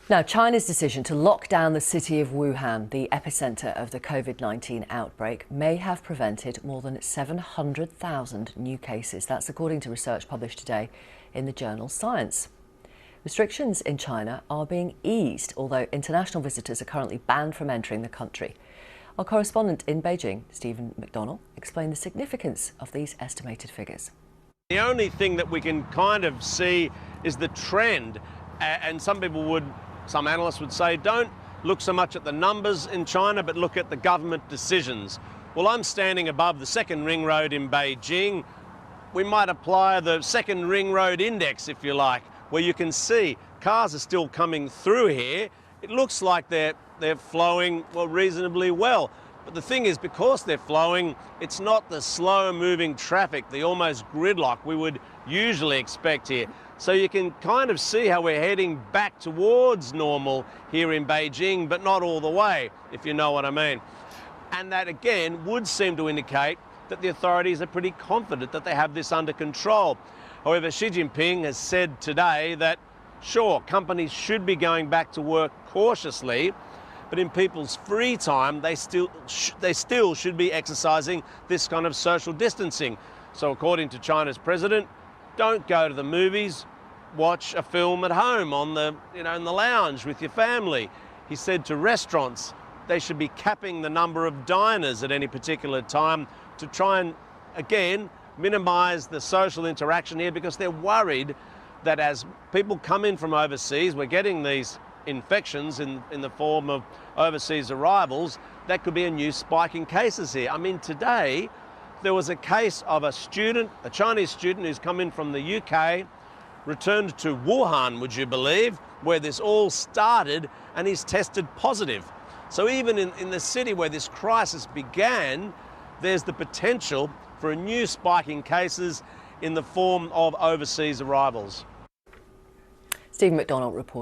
Now, China's decision to lock down the city of Wuhan, the epicenter of the COVID-19 outbreak, may have prevented more than 700,000 new cases. That's according to research published today in the journal Science. Restrictions in China are being eased, although international visitors are currently banned from entering the country. Our correspondent in Beijing, Stephen McDonald, explained the significance of these estimated figures. The only thing that we can kind of see is the trend, and some analysts would say, don't look so much at the numbers in China, but look at the government decisions. Well, I'm standing above the second ring road in Beijing. We might apply the second ring road index, if you like, where you can see cars are still coming through here. It looks like they're flowing, well, reasonably well. But the thing is, because they're flowing, it's not the slow-moving traffic, the almost gridlock we would usually expect here. So you can kind of see how we're heading back towards normal here in Beijing, but not all the way, if you know what I mean. And that, again, would seem to indicate that the authorities are pretty confident that they have this under control. However, Xi Jinping has said today that, sure, companies should be going back to work cautiously, but in people's free time, they still should be exercising this kind of social distancing. So according to China's president, don't go to the movies, watch a film at home in the lounge with your family. He said to restaurants, they should be capping the number of diners at any particular time to try and, again, minimize the social interaction here, because they're worried that as people come in from overseas, we're getting these infections in the form of overseas arrivals. That could be a new spike in cases here. I mean, today there was a case of a Chinese student who's come in from the UK, returned to Wuhan, would you believe, where this all started, and he's tested positive. So even in the city where this crisis began, there's the potential for a new spike in cases in the form of overseas arrivals. Stephen McDonald reporting.